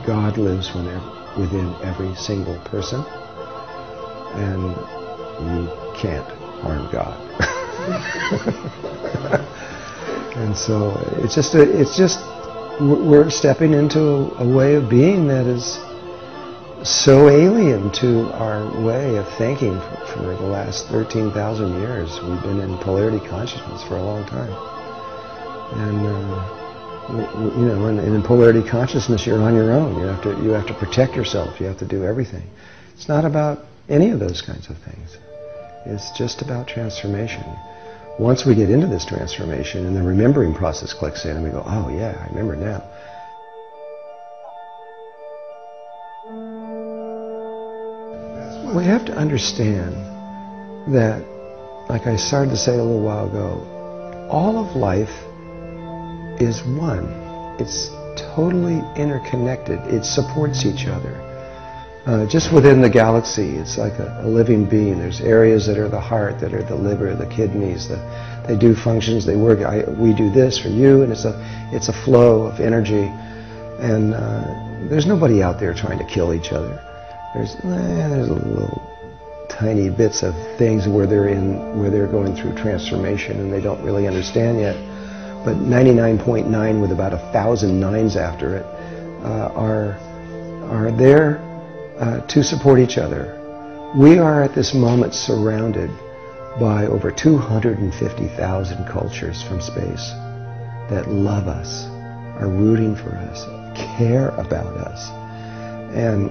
God lives within every single person, and you can't harm God. And so it's just we're stepping into a way of being that is so alien to our way of thinking for the last 13,000 years. We've been in polarity consciousness for a long time. And and in polarity consciousness, you're on your own. You have to protect yourself. You have to do everything. It's not about any of those kinds of things. It's just about transformation. Once we get into this transformation and the remembering process clicks in and we go, oh yeah, I remember now. We have to understand that, like I started to say a little while ago, all of life is one. It's totally interconnected. It supports each other. Just within the galaxy, it's like a living being. There's areas that are the heart, that are the liver, the kidneys. They do functions. They work. We do this for you, and it's a flow of energy. And there's nobody out there trying to kill each other. There's little tiny bits of things where they're going through transformation, and they don't really understand yet. But 99.9 with about 1,000 nines after it are there to support each other. We are at this moment surrounded by over 250,000 cultures from space that love us, are rooting for us, care about us, and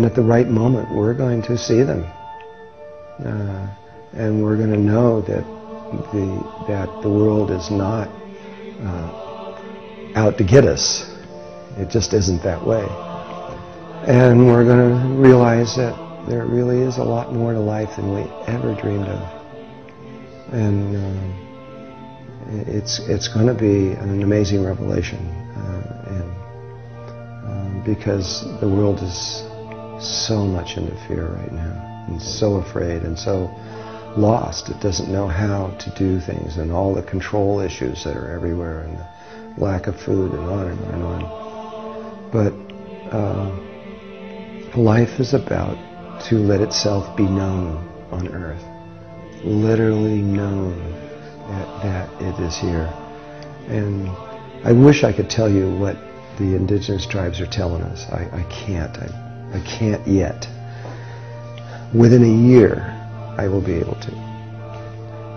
at the right moment we're going to see them, and we're going to know that the world is not out to get us. It just isn't that way. And we're going to realize that there really is a lot more to life than we ever dreamed of. And it's going to be an amazing revelation. Because the world is so much into fear right now, and so afraid, and so lost. It doesn't know how to do things, and all the control issues that are everywhere, and the lack of food, and on and on and on. But life is about to let itself be known on Earth, literally known that it is here. And I wish I could tell you what the indigenous tribes are telling us. I can't. I can't yet. Within a year, I will be able to.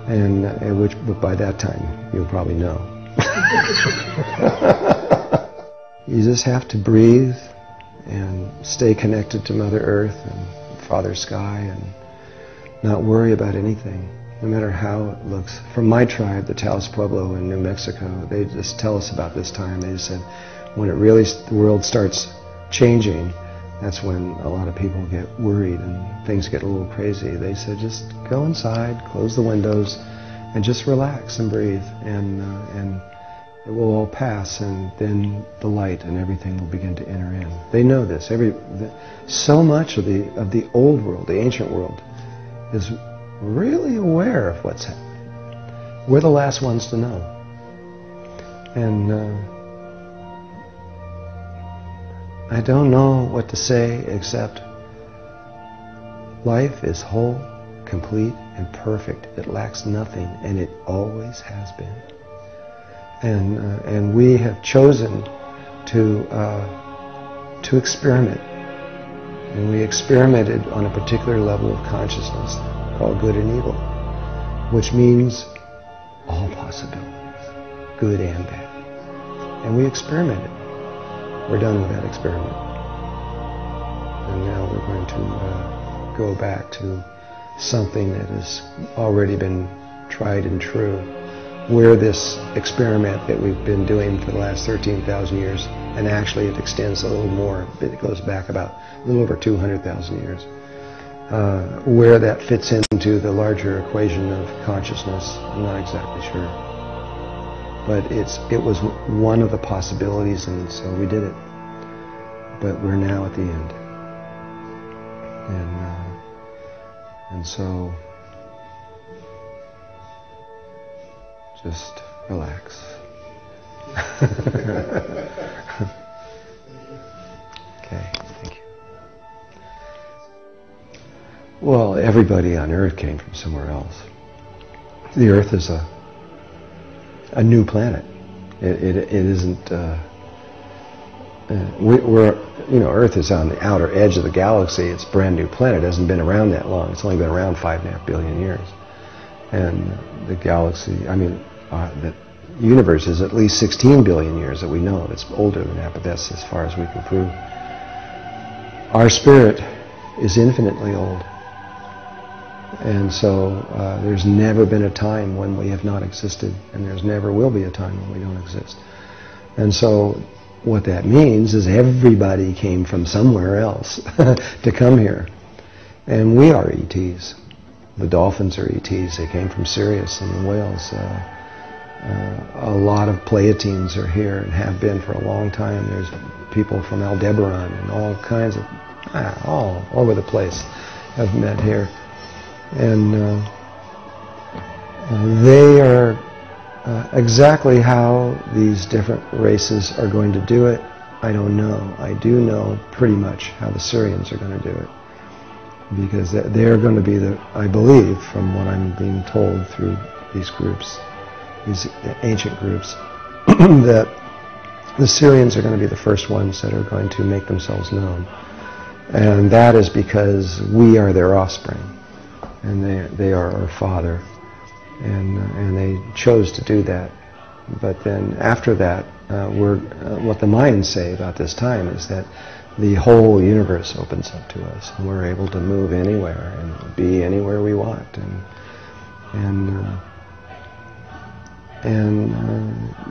And but by that time, you'll probably know. You just have to breathe and stay connected to Mother Earth and Father Sky and not worry about anything, no matter how it looks. From my tribe, the Taos Pueblo in New Mexico, they just tell us about this time. They just said, when the world starts changing, that's when a lot of people get worried and things get a little crazy. They said, just go inside, close the windows, and just relax and breathe, and it will all pass, and then the light and everything will begin to enter in. They know this. So much of the old world, the ancient world, is really aware of what's happening. We're the last ones to know. And I don't know what to say except life is whole, complete, and perfect. It lacks nothing, and it always has been. And we have chosen to experiment, and we experimented on a particular level of consciousness called good and evil, which means all possibilities, good and bad. And we experimented. We're done with that experiment. And now we're going to go back to something that has already been tried and true, where this experiment that we've been doing for the last 13,000 years, and actually it extends a little more, it goes back about a little over 200,000 years, where that fits into the larger equation of consciousness, I'm not exactly sure. But it was one of the possibilities, and so we did it. But we're now at the end. And so just relax. Okay, thank you. Well, everybody on Earth came from somewhere else. The Earth is a new planet. It isn't. Earth is on the outer edge of the galaxy. It's a brand new planet. It hasn't been around that long. It's only been around 5.5 billion years. And the galaxy, the universe is at least 16 billion years that we know of. It's older than that, but that's as far as we can prove. Our spirit is infinitely old. And so there's never been a time when we have not existed, and there's never will be a time when we don't exist. And so what that means is everybody came from somewhere else to come here. And we are ETs. The dolphins are ETs. They came from Sirius and the whales. A lot of Pleiadians are here and have been for a long time. There's people from Aldebaran and all kinds of, all over the place have met here. And they are exactly how these different races are going to do it, I don't know. I do know pretty much how the Syrians are going to do it. Because they're going to be I believe, from what I'm being told through these groups, these ancient groups, that the Syrians are going to be the first ones that are going to make themselves known. And that is because we are their offspring. And they are our father. And they chose to do that. But then after that, what the Mayans say about this time is that the whole universe opens up to us, and we're able to move anywhere and be anywhere we want.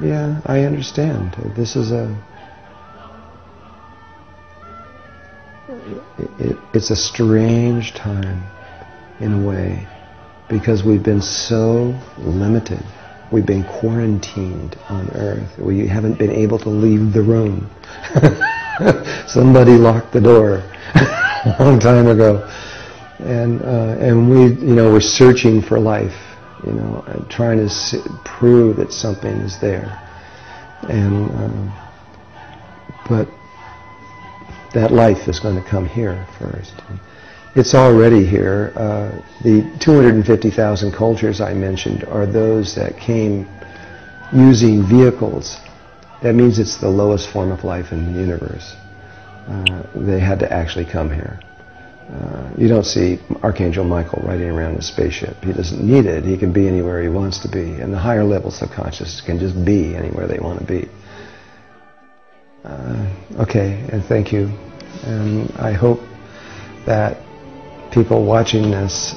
Yeah, I understand. This is it's a strange time in a way, because we've been so limited. We've been quarantined on Earth. We haven't been able to leave the room. Somebody locked the door a long time ago, and we're searching for life, and trying to prove that something is there, but that life is going to come here first. It's already here. The 250,000 cultures I mentioned are those that came using vehicles. That means it's the lowest form of life in the universe. They had to actually come here. You don't see Archangel Michael riding around in a spaceship. He doesn't need it. He can be anywhere he wants to be. And the higher levels of consciousness can just be anywhere they want to be. Okay, and thank you. And I hope that people watching this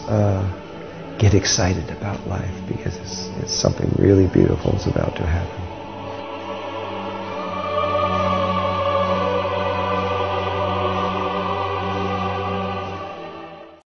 get excited about life, because it's something really beautiful is about to happen.